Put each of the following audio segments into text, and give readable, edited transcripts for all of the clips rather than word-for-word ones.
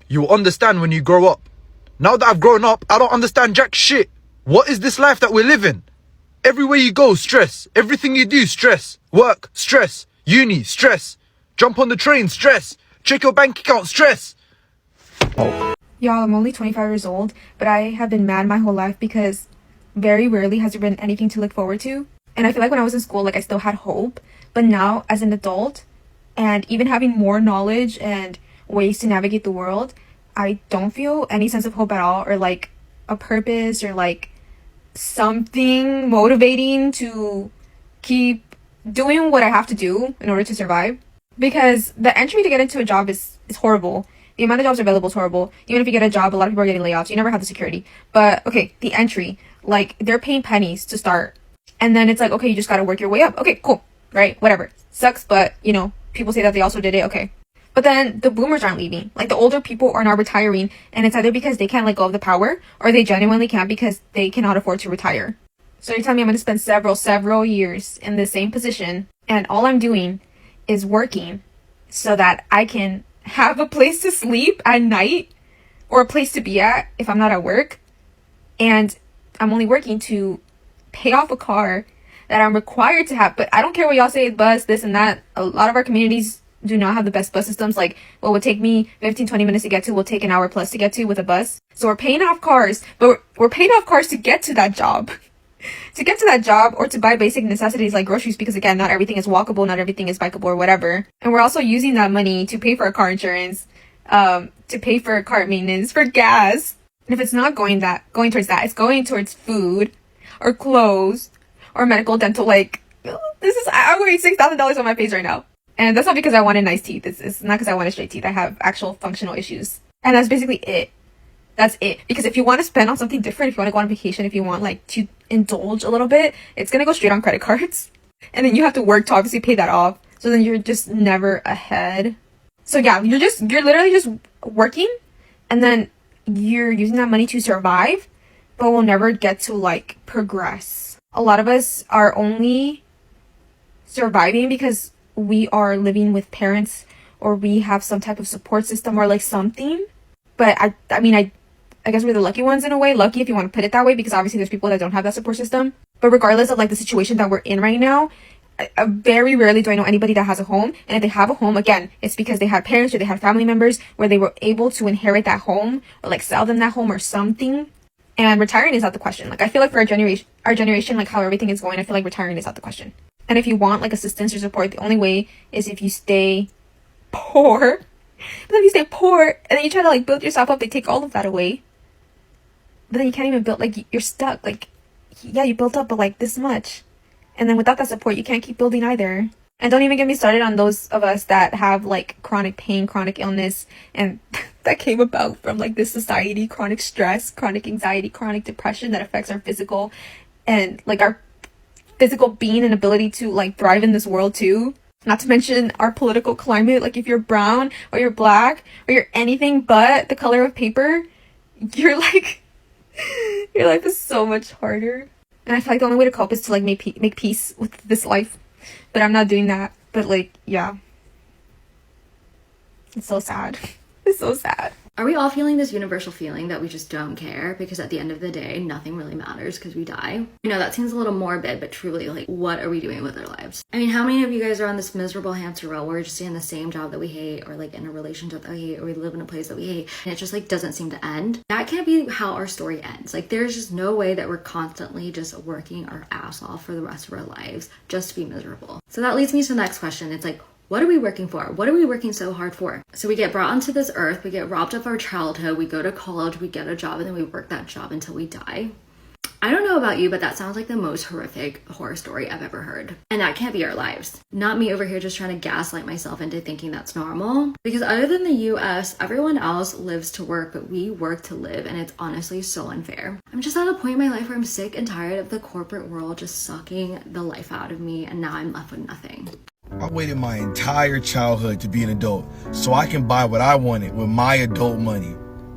You will understand when you grow up. Now that I've grown up, I don't understand jack shit. What is this life that we're living? Everywhere you go, stress. Everything you do, stress. Work, stress. Uni, stress. Jump on the train, stress. Check your bank account, stress. Y'all, I'm only 25 years old, but I have been mad my whole life because very rarely has there been anything to look forward to. And I feel like when I was in school, like I still had hope. But now, as an adult, and even having more knowledge and ways to navigate the world, I don't feel any sense of hope at all, or like a purpose, or like something motivating to keep doing what I have to do in order to survive. Because the entry to get into a job is horrible. The amount of jobs available is horrible. Even if you get a job, a lot of people are getting layoffs. You never have the security. But okay, the entry, like they're paying pennies to start. And then it's like, okay, you just gotta work your way up. Okay, cool. Right? Whatever. Sucks, but you know, people say that they also did it. Okay. But then the boomers aren't leaving. Like the older people are not retiring. And it's either because they can't let go of the power, or they genuinely can't because they cannot afford to retire. So you're telling me I'm gonna spend several years in the same position, and all I'm doing is working so that I can have a place to sleep at night, or a place to be at if I'm not at work. And I'm only working to pay off a car that I'm required to have. But I don't care what y'all say, bus, this and that. A lot of our communities do not have the best bus systems. Like what would take me 15-20 minutes to get to will take an hour plus to get to with a bus. So we're paying off cars, but we're paying off cars to get to that job. To get to that job, or to buy basic necessities like groceries, because again, not everything is walkable, not everything is bikeable or whatever. And we're also using that money to pay for our car insurance, to pay for car maintenance, for gas. And if it's not going towards that, it's going towards food or clothes or medical, dental. Like I'm wearing $6,000 on my face right now. And that's not because I wanted nice teeth. It's not because I wanted straight teeth. I have actual functional issues. And that's basically it. That's it. Because if you want to spend on something different, if you want to go on vacation, if you want like to indulge a little bit, it's going to go straight on credit cards. And then you have to work to obviously pay that off. So then you're just never ahead. So yeah, you're literally just working, and then you're using that money to survive, but will never get to like progress. A lot of us are only surviving because we are living with parents, or we have some type of support system or like something. But I mean, I guess we're the lucky ones in a way. Lucky if you want to put it that way, because obviously there's people that don't have that support system. But regardless of like the situation that we're in right now, very rarely do I know anybody that has a home. And if they have a home, again, it's because they had parents or they had family members where they were able to inherit that home, or like sell them that home or something. And retiring is out the question. Like I feel like for our generation, like how everything is going, I feel like retiring is out the question. And if you want like assistance or support, the only way is if you stay poor. But then if you stay poor and then you try to like build yourself up, they take all of that away. But then you can't even build, like you're stuck. Like, yeah, you built up, but like this much. And then without that support, you can't keep building either. And don't even get me started on those of us that have like chronic pain, chronic illness, and that came about from like this society, chronic stress, chronic anxiety, chronic depression that affects our physical and like our physical being and ability to like thrive in this world too. Not to mention our political climate. Like if you're brown or you're black or you're anything but the color of paper, you're like, your life is so much harder. And I feel like the only way to cope is to like make peace with this life. But I'm not doing that. But like, yeah. It's so sad. It's so sad. Are we all feeling this universal feeling that we just don't care? Because at the end of the day, nothing really matters because we die. You know, that seems a little morbid, but truly, like, what are we doing with our lives? I mean, how many of you guys are on this miserable hamster wheel where we're just in the same job that we hate, or like in a relationship that we hate, or we live in a place that we hate, and it just like doesn't seem to end? That can't be how our story ends. Like, there's just no way that we're constantly just working our ass off for the rest of our lives just to be miserable. So that leads me to the next question. It's like, what are we working for? What are we working so hard for? So we get brought onto this earth, we get robbed of our childhood, we go to college, we get a job, and then we work that job until we die. I don't know about you, but that sounds like the most horrific horror story I've ever heard. And that can't be our lives. Not me over here just trying to gaslight myself into thinking that's normal. Because other than the US, everyone else lives to work, but we work to live, and it's honestly so unfair. I'm just at a point in my life where I'm sick and tired of the corporate world just sucking the life out of me, and now I'm left with nothing. I waited my entire childhood to be an adult so I can buy what I wanted with my adult money.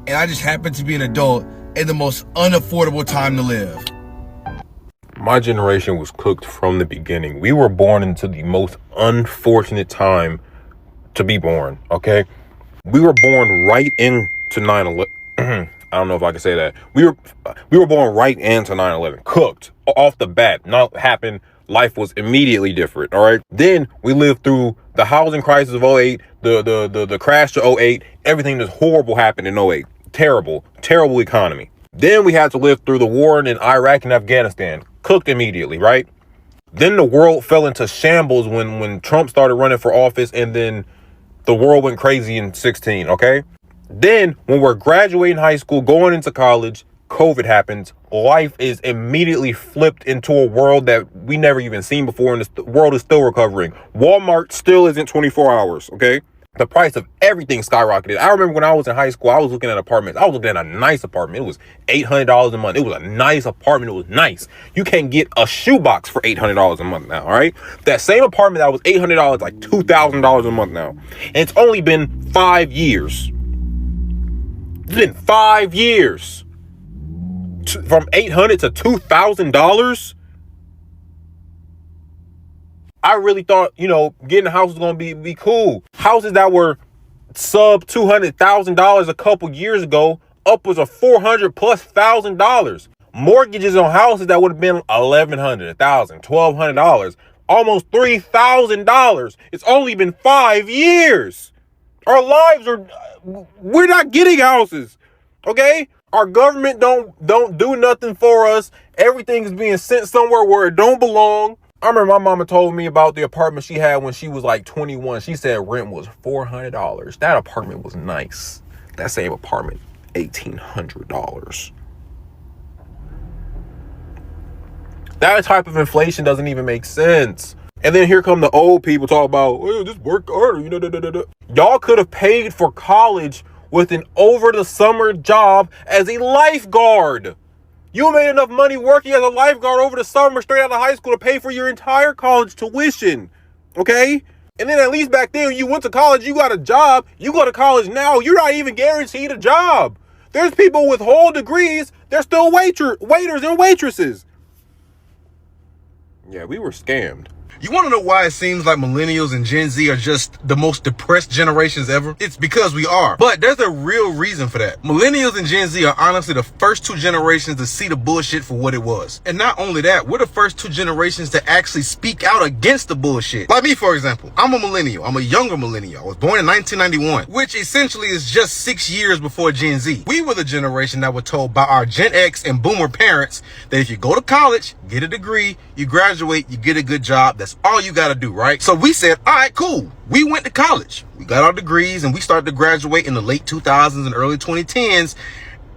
And I just happened to be an adult at the most unaffordable time to live. My generation was cooked from the beginning. We were born into the most unfortunate time to be born, okay? We were born right in to 9/11. I don't know if I can say that. We were born right into 9/11, cooked off the bat. Not happened. Life was immediately different. All right. Then we lived through the housing crisis of '08, the crash to '08. Everything that's horrible happened in '08. Terrible economy. Then we had to live through the war in Iraq and Afghanistan, cooked immediately, right? Then the world fell into shambles when Trump started running for office, and then the world went crazy in 16, okay? Then when we're graduating high school, going into college, COVID happens. Life is immediately flipped into a world that we never even seen before, and the world is still recovering. Walmart still isn't 24 hours, okay? The price of everything skyrocketed. I remember when I was in high school, I was looking at apartments. I was looking at a nice apartment. It was $800 a month. It was a nice apartment. It was nice. You can't get a shoebox for $800 a month now, all right? That same apartment that was $800, like $2,000 a month now. And it's only been 5 years. It's been 5 years. From $800 to $2,000. I really thought, getting a house was going to be cool. Houses that were sub $200,000 a couple years ago, upwards of $400,000+. Mortgages on houses that would have been $1,100, $1,000, $1,200, almost $3,000. It's only been 5 years. Our lives we're not getting houses. Okay? Our government don't do nothing for us. Everything is being sent somewhere where it don't belong. I remember my mama told me about the apartment she had when she was like 21. She said rent was $400. That apartment was nice. That same apartment, $1,800. That type of inflation doesn't even make sense. And then here come the old people talk about, just work harder. Y'all could have paid for college with an over the summer job as a lifeguard. You made enough money working as a lifeguard over the summer straight out of high school to pay for your entire college tuition. Okay? And then at least back then you went to college, you got a job. You go to college now, you're not even guaranteed a job. There's people with whole degrees, they're still waiters and waitresses. Yeah, we were scammed. You want to know why it seems like millennials and Gen Z are just the most depressed generations ever? It's because we are. But there's a real reason for that. Millennials and Gen Z are honestly the first two generations to see the bullshit for what it was. And not only that, we're the first two generations to actually speak out against the bullshit. Like me, for example. I'm a millennial. I'm a younger millennial. I was born in 1991, which essentially is just 6 years before Gen Z. We were the generation that were told by our Gen X and Boomer parents that if you go to college, get a degree, you graduate, you get a good job, that's all you gotta do, right? So we said, all right, cool. We went to college. We got our degrees and we started to graduate in the late 2000s and early 2010s.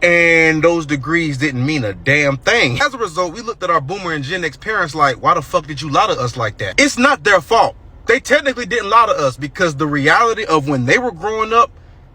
And those degrees didn't mean a damn thing. As a result, we looked at our Boomer and Gen X parents like, why the fuck did you lie to us like that? It's not their fault. They technically didn't lie to us because the reality of when they were growing up,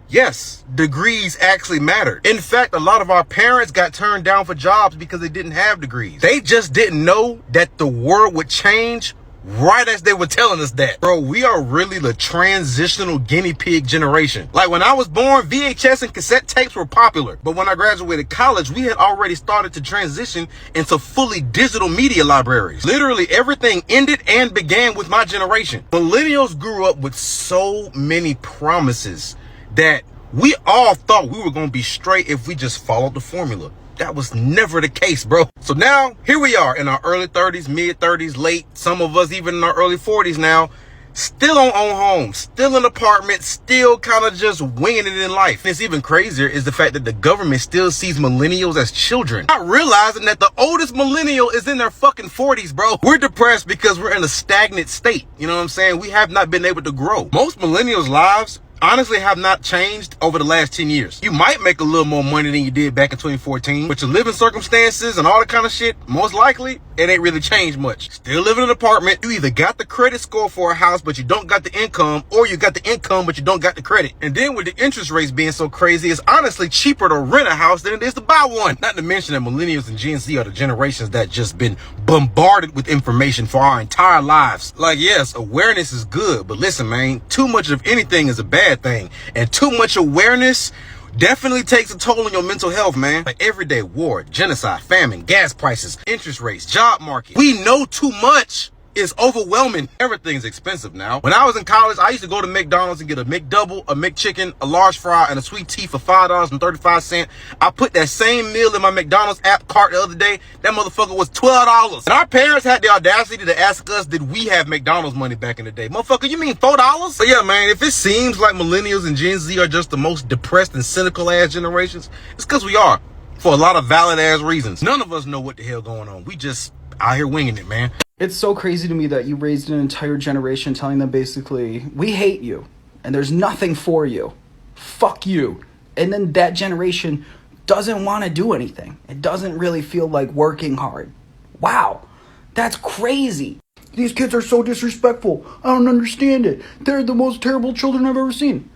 yes, degrees actually mattered. In fact, a lot of our parents got turned down for jobs because they didn't have degrees. They just didn't know that the world would change right as they were telling us that. Bro, we are really the transitional guinea pig generation. Like when I was born, VHS and cassette tapes were popular. But when I graduated college, we had already started to transition into fully digital media libraries. Literally everything ended and began with my generation. Millennials grew up with so many promises that we all thought we were going to be straight if we just followed the formula. That was never the case, bro. So now, here we are in our early 30s, mid 30s, late, some of us even in our early 40s now, still on homes, still in apartments, still kind of just winging it in life. And it's even crazier is the fact that the government still sees millennials as children, not realizing that the oldest millennial is in their fucking 40s, bro. We're depressed because we're in a stagnant state. You know what I'm saying? We have not been able to grow. Most millennials' lives honestly have not changed over the last 10 years. You might make a little more money than you did back in 2014, but your living circumstances and all that kind of shit, most likely, it ain't really changed much. Still living in an apartment. You either got the credit score for a house, but you don't got the income, or you got the income, but you don't got the credit. And then with the interest rates being so crazy, it's honestly cheaper to rent a house than it is to buy one. Not to mention that millennials and Gen Z are the generations that just been bombarded with information for our entire lives. Like, yes, awareness is good, but listen, man, too much of anything is a bad thing, and too much awareness definitely takes a toll on your mental health, man. Like everyday war, genocide, famine, gas prices, interest rates, job market. We know too much, is overwhelming. Everything's expensive now. When I was in college, I used to go to McDonald's and get a McDouble, a McChicken, a large fry, and a sweet tea for $5.35. I put that same meal in my McDonald's app cart the other day. That motherfucker was $12. And our parents had the audacity to ask us, did we have McDonald's money back in the day? Motherfucker, you mean $4? So yeah, man, if it seems like millennials and Gen Z are just the most depressed and cynical ass generations, it's because we are, for a lot of valid ass reasons. None of us know what the hell going on. We just out here winging it, man. It's so crazy to me that you raised an entire generation telling them basically, we hate you and there's nothing for you. Fuck you. And then that generation doesn't want to do anything. It doesn't really feel like working hard. Wow. That's crazy. These kids are so disrespectful. I don't understand it. They're the most terrible children I've ever seen.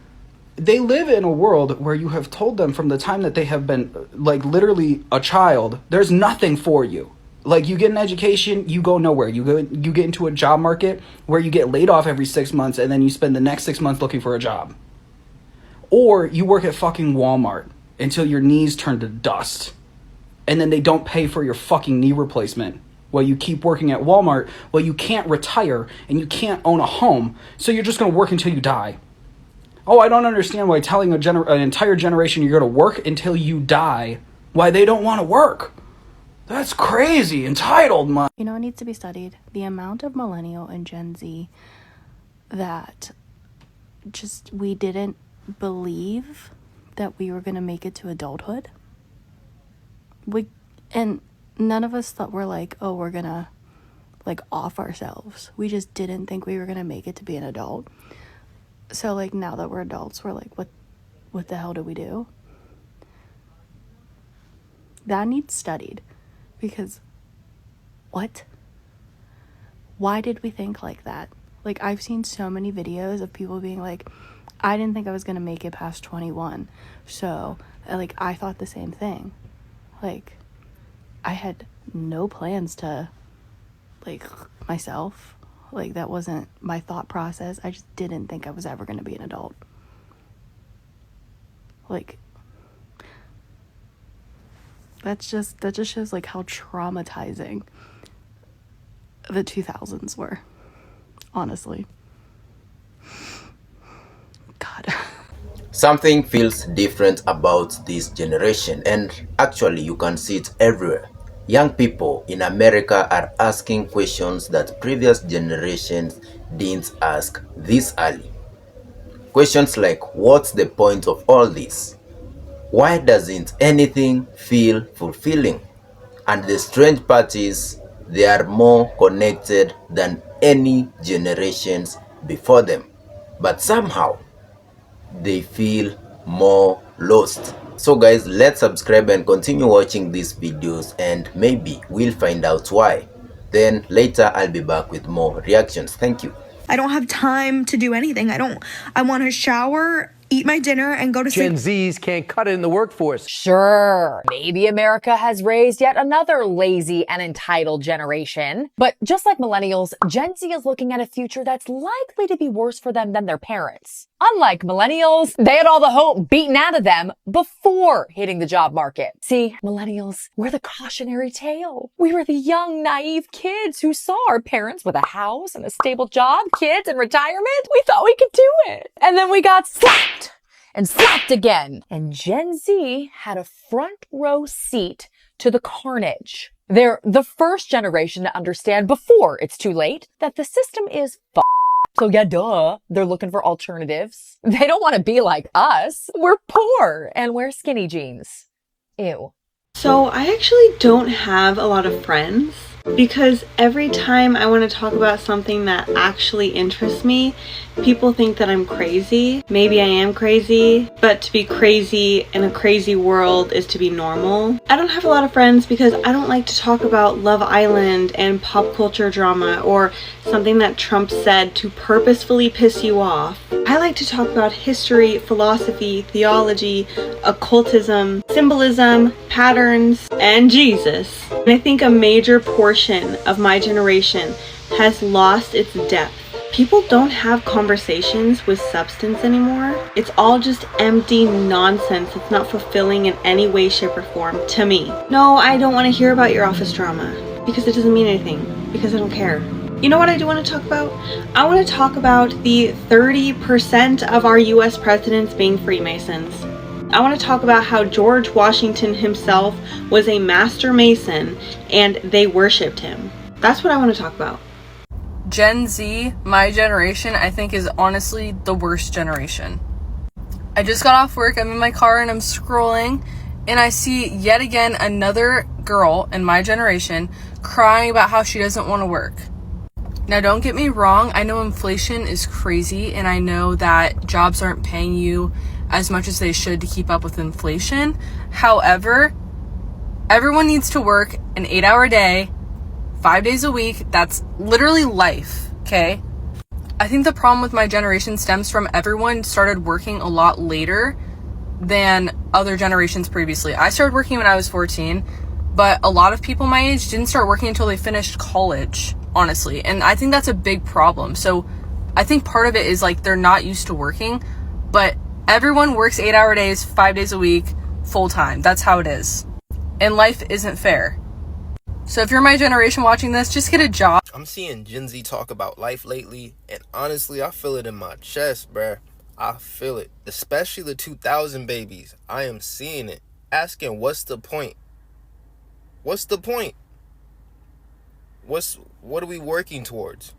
They live in a world where you have told them from the time that they have been, like, literally a child, there's nothing for you. Like, you get an education, you go nowhere. You get into a job market where you get laid off every 6 months and then you spend the next 6 months looking for a job. Or you work at fucking Walmart until your knees turn to dust. And then they don't pay for your fucking knee replacement. While you keep working at Walmart, well, you can't retire and you can't own a home. So you're just going to work until you die. Oh, I don't understand why telling an entire generation you're going to work until you die, why they don't want to work. That's crazy. Entitled, man. You know, it needs to be studied. The amount of millennial and Gen Z that just we didn't believe that we were going to make it to adulthood. And none of us thought we're like, oh, we're going to like off ourselves. We just didn't think we were going to make it to be an adult. So like now that we're adults, we're like, what the hell do we do? That needs studied. Because, what? Why did we think like that? Like, I've seen so many videos of people being like, I didn't think I was going to make it past 21. So, like, I thought the same thing. Like, I had no plans to, like, myself. Like, that wasn't my thought process. I just didn't think I was ever going to be an adult. Like, that just shows like how traumatizing the 2000s were, honestly. God. Something feels different about this generation, and actually you can see it everywhere. Young people in America are asking questions that previous generations didn't ask this early. Questions like, what's the point of all this? Why doesn't anything feel fulfilling? And the strange part is, they are more connected than any generations before them. But somehow, they feel more lost. So guys, let's subscribe and continue watching these videos, and maybe we'll find out why. Then later I'll be back with more reactions. Thank you. I don't have time to do anything. I want to shower, eat my dinner, and go to sleep. Gen Zs can't cut it in the workforce. Sure, maybe America has raised yet another lazy and entitled generation. But just like millennials, Gen Z is looking at a future that's likely to be worse for them than their parents. Unlike millennials, they had all the hope beaten out of them before hitting the job market. See, millennials, we're the cautionary tale. We were the young, naive kids who saw our parents with a house and a stable job, kids and retirement. We thought we could do it. And then we got slapped and slapped again. And Gen Z had a front row seat to the carnage. They're the first generation to understand before it's too late that the system is f***ed. So yeah, duh, they're looking for alternatives. They don't want to be like us. We're poor and wear skinny jeans. Ew. So I actually don't have a lot of friends because every time I want to talk about something that actually interests me, people think that I'm crazy. Maybe I am crazy, but to be crazy in a crazy world is to be normal. I don't have a lot of friends because I don't like to talk about Love Island and pop culture drama or something that Trump said to purposefully piss you off. I like to talk about history, philosophy, theology, occultism, symbolism, patterns, and Jesus. And I think a major portion of my generation has lost its depth. People don't have conversations with substance anymore. It's all just empty nonsense. It's not fulfilling in any way, shape, or form to me. No, I don't want to hear about your office drama because it doesn't mean anything, because I don't care. You know what I do want to talk about? I want to talk about the 30% of our US presidents being Freemasons. I want to talk about how George Washington himself was a master Mason and they worshipped him. That's what I want to talk about. Gen Z, my generation, I think is honestly the worst generation. I just got off work, I'm in my car and I'm scrolling and I see yet again another girl in my generation crying about how she doesn't want to work. Now don't get me wrong, I know inflation is crazy and I know that jobs aren't paying you as much as they should to keep up with inflation. However, everyone needs to work an 8-hour day, 5 days a week. That's literally life, okay? I think the problem with my generation stems from everyone started working a lot later than other generations previously. I started working when I was 14, but a lot of people my age didn't start working until they finished college, honestly. And I think that's a big problem. So I think part of it is like they're not used to working, but everyone works 8-hour days, 5 days a week, full time. That's how it is. And life isn't fair. So if you're my generation watching this, just get a job. I'm seeing Gen Z talk about life lately, and honestly, I feel it in my chest, bruh. I feel it. Especially the 2000 babies. I am seeing it. Asking, what's the point? What's the point? What are we working towards?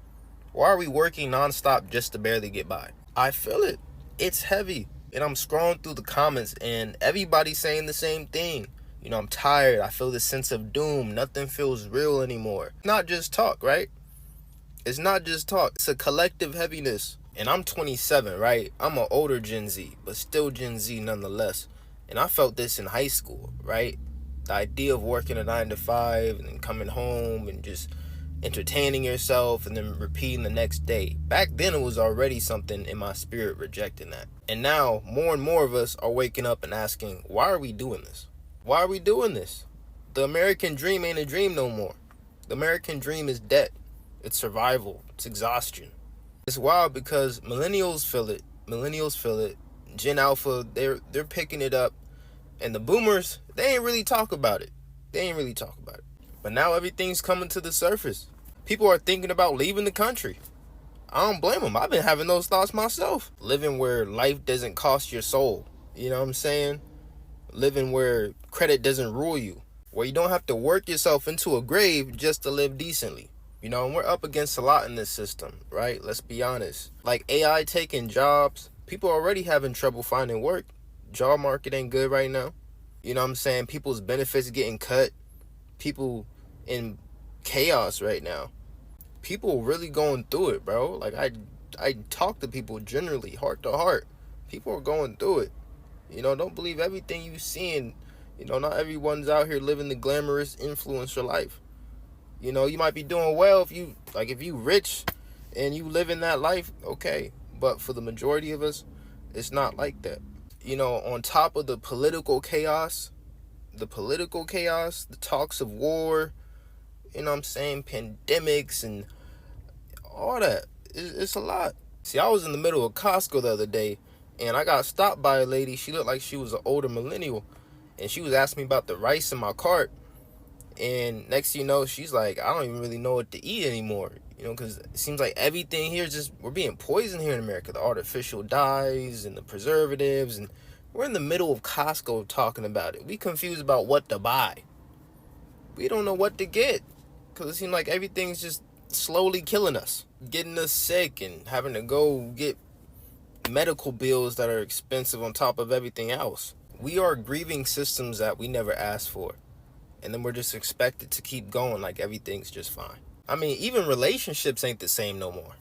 Why are we working nonstop just to barely get by? I feel it. It's heavy. And I'm scrolling through the comments and everybody's saying the same thing. You know, I'm tired. I feel this sense of doom. Nothing feels real anymore. It's not just talk, right? It's not just talk. It's a collective heaviness. And I'm 27, right? I'm an older Gen Z, but still Gen Z nonetheless. And I felt this in high school, right? The idea of working a 9 to 5 and then coming home and just entertaining yourself and then repeating the next day. Back then, it was already something in my spirit rejecting that. And now, more and more of us are waking up and asking, why are we doing this? Why are we doing this? The American dream ain't a dream no more. The American dream is debt. It's survival. It's exhaustion. It's wild because millennials feel it. Millennials feel it. Gen Alpha, they're picking it up. And the boomers, they ain't really talk about it. But now everything's coming to the surface. People are thinking about leaving the country. I don't blame them. I've been having those thoughts myself. Living where life doesn't cost your soul. You know what I'm saying? Living where credit doesn't rule you. Where you don't have to work yourself into a grave just to live decently. You know, and we're up against a lot in this system, right? Let's be honest. Like AI taking jobs. People are already having trouble finding work. Job market ain't good right now. You know what I'm saying? People's benefits getting cut. People in chaos right now. People really going through it, bro. Like I talk to people generally, heart to heart. People are going through it. You know, don't believe everything you seeing. You know, not everyone's out here living the glamorous influencer life. You know, you might be doing well if you rich and you live in that life, okay. But for the majority of us, it's not like that. You know, on top of the political chaos, the talks of war, you know what I'm saying, pandemics and all that. It's a lot. See, I was in the middle of Costco the other day, and I got stopped by a lady. She looked like she was an older millennial, and she was asking me about the rice in my cart. And next thing you know, she's like, I don't even really know what to eat anymore. You know, because it seems like everything here is just, we're being poisoned here in America. The artificial dyes and the preservatives. And we're in the middle of Costco talking about it. We confused about what to buy. We don't know what to get. Because it seems like everything's just slowly killing us. Getting us sick and having to go get medical bills that are expensive on top of everything else. We are grieving systems that we never asked for. And then we're just expected to keep going like everything's just fine. I mean, even relationships ain't the same no more.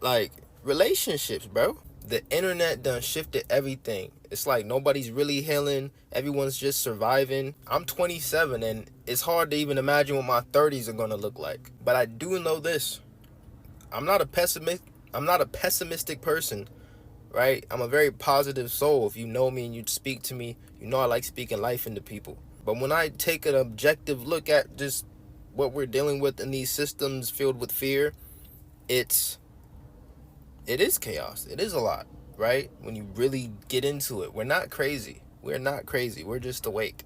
Like, relationships, bro. The internet done shifted everything. It's like nobody's really healing. Everyone's just surviving. I'm 27 and it's hard to even imagine what my 30s are going to look like. But I do know this. I'm not a pessimistic person, right? I'm a very positive soul. If you know me and you speak to me, you know I like speaking life into people. But when I take an objective look at just what we're dealing with in these systems filled with fear, it is chaos. It is a lot, right? When you really get into it. We're not crazy. We're not crazy. We're just awake.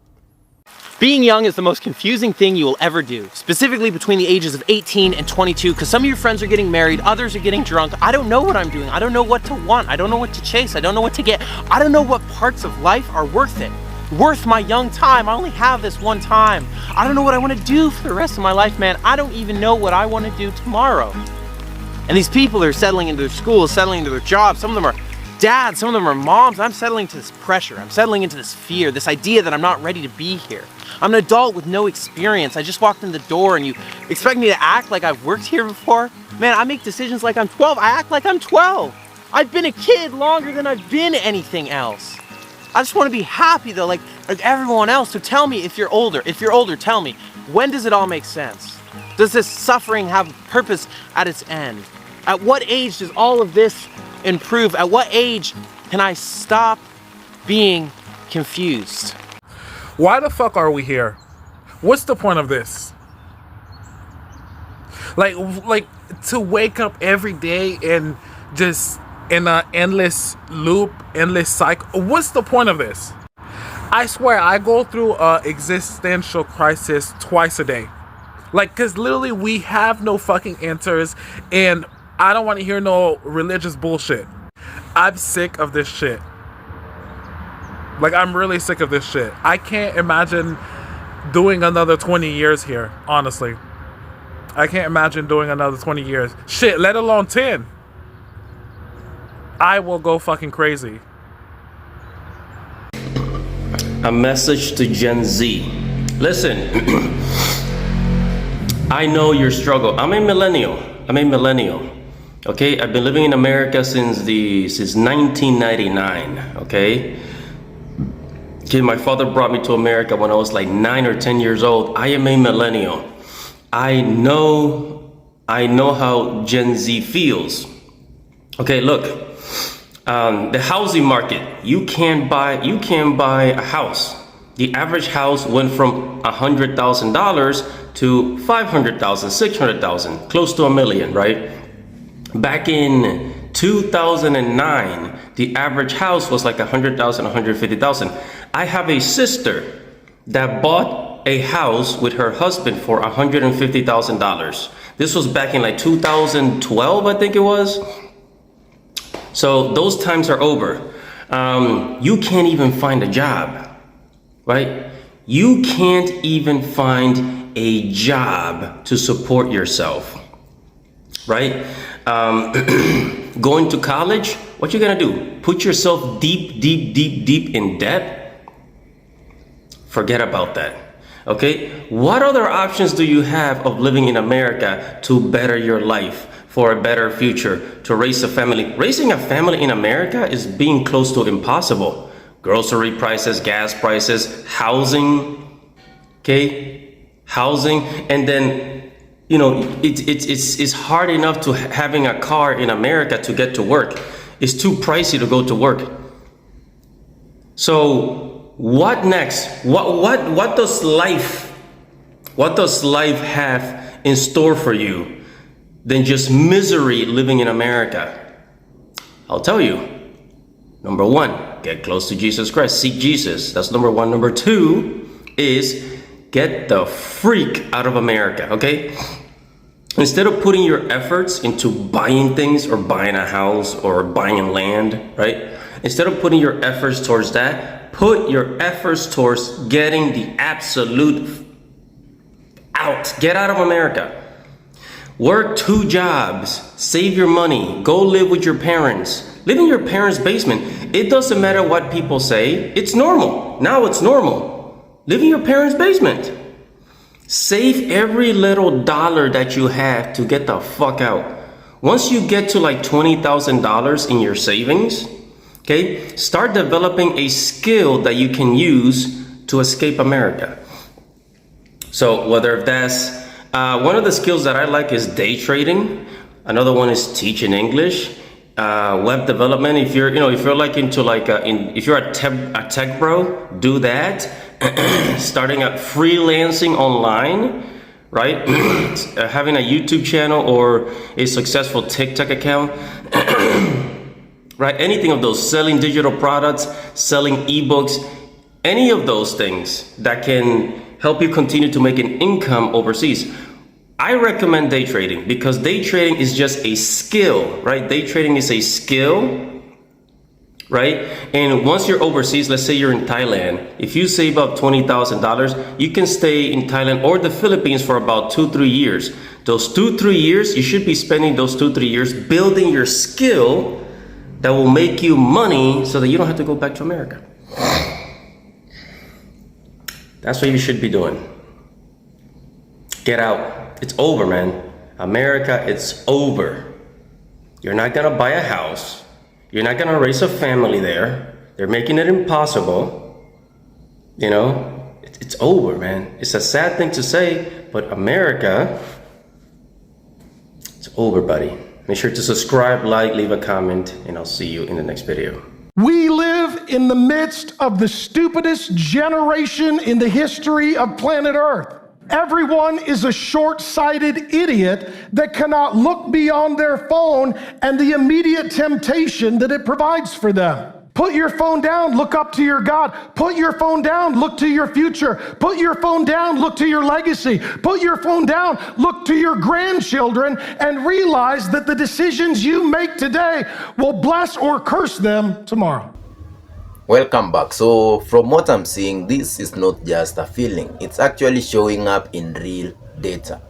Being young is the most confusing thing you will ever do, specifically between the ages of 18 and 22, because some of your friends are getting married, others are getting drunk. I don't know what I'm doing. I don't know what to want. I don't know what to chase. I don't know what to get. I don't know what parts of life are worth it. Worth my young time. I only have this one time. I don't know what I want to do for the rest of my life, man. I don't even know what I want to do tomorrow. And these people are settling into their schools, settling into their jobs. Some of them are dads, some of them are moms. I'm settling to this pressure. I'm settling into this fear, this idea that I'm not ready to be here. I'm an adult with no experience. I just walked in the door and you expect me to act like I've worked here before? Man, I make decisions like I'm 12. I act like I'm 12. I've been a kid longer than I've been anything else. I just want to be happy though, like everyone else. So tell me if you're older. If you're older, tell me, when does it all make sense? Does this suffering have purpose at its end? At what age does all of this improve? At what age can I stop being confused? Why the fuck are we here? What's the point of this? Like to wake up every day and just in an endless loop, endless cycle. What's the point of this? I swear I go through a existential crisis twice a day. Like, cause literally we have no fucking answers and I don't want to hear no religious bullshit. I'm sick of this shit. Like, I'm really sick of this shit. I can't imagine doing another 20 years here, honestly. I can't imagine doing another 20 years. Shit, let alone 10. I will go fucking crazy. A message to Gen Z. Listen, I know your struggle. I'm a millennial. Okay, I've been living in America since 1999. Okay, my father brought me to America when I was like 9 or 10 years old. I am a millennial. I know how Gen Z feels. Okay, look, the housing market. You can't buy a house. The average house went from $100,000 to $500,000, $600,000, close to $1 million, right? Back in 2009, the average house was like $100,000, $150,000. I have a sister that bought a house with her husband for $150,000. This was back in like 2012, I think it was. So those times are over. You can't even find a job, right? You can't even find a job to support yourself, right? Going to college, what you gonna do? Put yourself deep in debt? Forget about that, okay? What other options do you have of living in America to better your life, for a better future, to raise a family? Raising a family in America is being close to impossible. Grocery prices, gas prices, housing, okay? Housing, and then, you know, it's hard enough to having a car in America to get to work. It's too pricey to go to work. So what next? What does life have in store for you than just misery living in America? I'll tell you. Number one, get close to Jesus Christ. Seek Jesus. That's number one. Number two is get the freak out of America, okay? Instead of putting your efforts into buying things or buying a house or buying land, right? Instead of putting your efforts towards that, put your efforts towards getting the absolute out. Get out of America. Work 2 jobs. Save your money. Go live with your parents. Live in your parents' basement. It doesn't matter what people say. It's normal. Now it's normal. Live in your parents' basement. Save every little dollar that you have to get the fuck out. Once you get to like $20,000 in your savings, okay, start developing a skill that you can use to escape America. So whether that's, one of the skills that I like is day trading. Another one is teaching English, web development. If you're like into like, if you're a tech bro, do that. Starting up freelancing online, right? Having a YouTube channel or a successful TikTok account, right? Anything of those, selling digital products, selling ebooks, any of those things that can help you continue to make an income overseas, I recommend day trading, because day trading is just a skill, right? Day trading is a skill, right? And once you're overseas, let's say you're in Thailand, if you save up $20,000, you can stay in Thailand or the Philippines for about 2-3 years. Those 2-3 years, you should be spending those 2-3 years building your skill that will make you money so that you don't have to go back to America. That's what you should be doing. Get out. It's over, man. America, it's over. You're not gonna buy a house. You're not gonna raise a family there. They're making it impossible. You know, it's over, man. It's a sad thing to say, but America, it's over, buddy. Make sure to subscribe, like, leave a comment, and I'll see you in the next video. We live in the midst of the stupidest generation in the history of planet Earth. Everyone is a short-sighted idiot that cannot look beyond their phone and the immediate temptation that it provides for them. Put your phone down, look up to your God. Put your phone down, look to your future. Put your phone down, look to your legacy. Put your phone down, look to your grandchildren, and realize that the decisions you make today will bless or curse them tomorrow. Welcome back. So from what I'm seeing, this is not just a feeling. It's actually showing up in real data.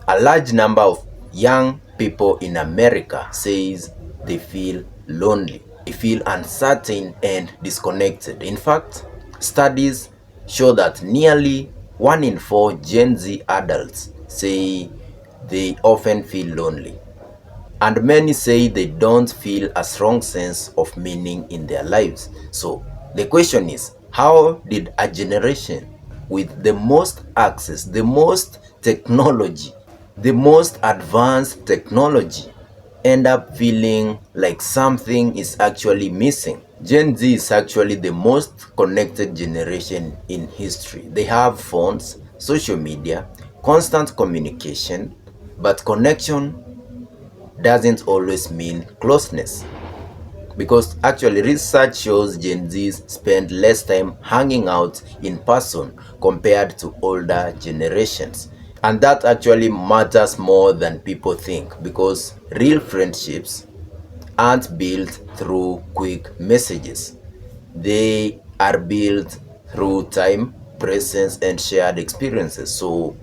A large number of young people in America says they feel lonely. They feel uncertain and disconnected. In fact, studies show that nearly 1 in 4 Gen Z adults say they often feel lonely. And many say they don't feel a strong sense of meaning in their lives. So the question is, how did a generation with the most access, the most technology, the most advanced technology end up feeling like something is actually missing? Gen Z is actually the most connected generation in history. They have phones, social media, constant communication, but connection doesn't always mean closeness, because actually research shows Gen Zs spend less time hanging out in person compared to older generations, and that actually matters more than people think, because real friendships aren't built through quick messages. They are built through time, presence, and shared experiences. So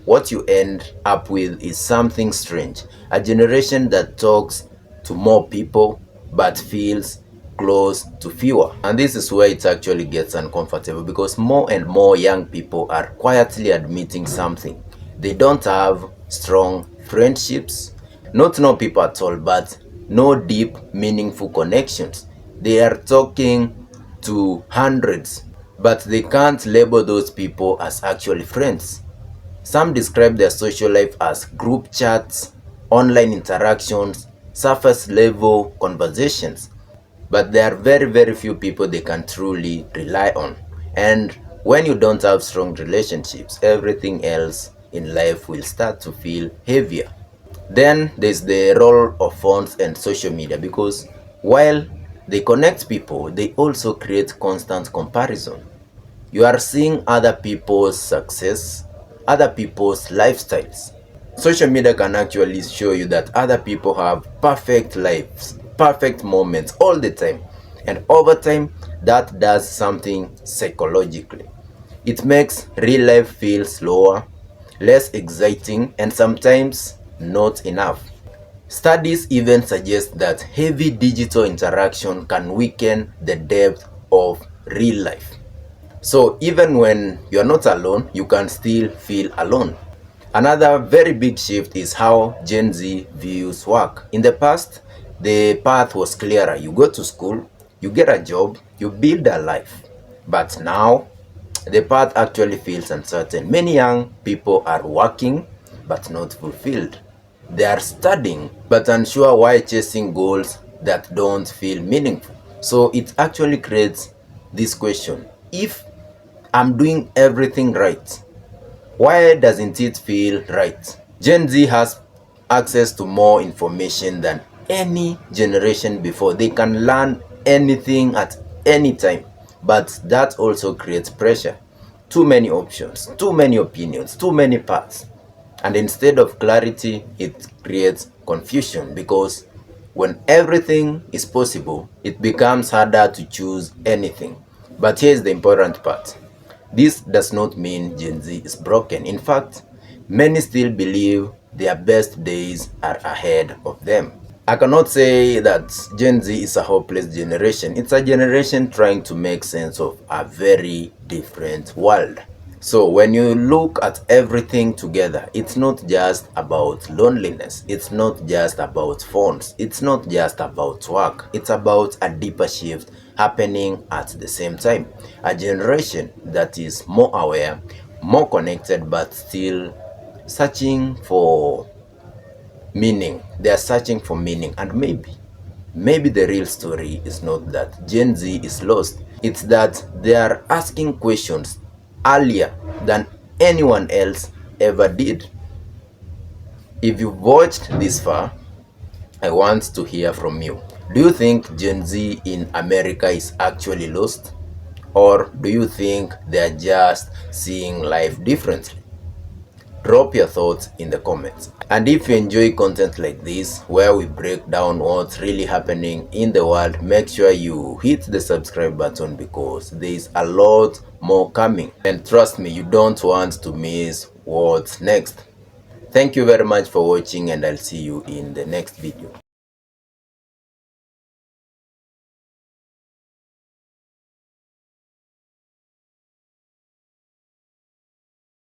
what you end up with is something strange. A generation that talks to more people but feels close to fewer. And this is where it actually gets uncomfortable, because more and more young people are quietly admitting something. They don't have strong friendships, not no people at all, but no deep, meaningful connections. They are talking to hundreds, but they can't label those people as actually friends. Some describe their social life as group chats, online interactions, surface level conversations, but there are very few people they can truly rely on. And when you don't have strong relationships, everything else in life will start to feel heavier. Then there's the role of phones and social media, because while they connect people, they also create constant comparison. You are seeing other people's success, other people's lifestyles. Social media can actually show you that other people have perfect lives, perfect moments all the time. And over time, that does something psychologically. It makes real life feel slower, less exciting, and sometimes not enough. Studies even suggest that heavy digital interaction can weaken the depth of real life. So even when you're not alone, you can still feel alone. Another very big shift is how Gen Z views work. In the past, the path was clearer. You go to school, you get a job, you build a life. But now, the path actually feels uncertain. Many young people are working, but not fulfilled. They are studying, but unsure why chasing goals that don't feel meaningful. So it actually creates this question: if I'm doing everything right, why doesn't it feel right? Gen Z has access to more information than any generation before. They can learn anything at any time, But that also creates pressure. Too many options, too many opinions, too many paths. And instead of clarity, it creates confusion, because when everything is possible, it becomes harder to choose anything. But here's the important part. This does not mean Gen Z is broken. In fact, many still believe their best days are ahead of them. I cannot say that Gen Z is a hopeless generation. It's a generation trying to make sense of a very different world. So when you look at everything together, it's not just about loneliness. It's not just about phones. It's not just about work. It's about a deeper shift happening at the same time. A generation that is more aware, more connected, but still searching for meaning. They are searching for meaning, and maybe the real story is not that Gen Z is lost. It's that they are asking questions earlier than anyone else ever did. If you've watched this far, I want to hear from you. Do you think Gen Z in America is actually lost? Or do you think they're just seeing life differently? Drop your thoughts in the comments. And if you enjoy content like this, where we break down what's really happening in the world, make sure you hit the subscribe button, because there's a lot more coming. And trust me, you don't want to miss what's next. Thank you very much for watching, and I'll see you in the next video.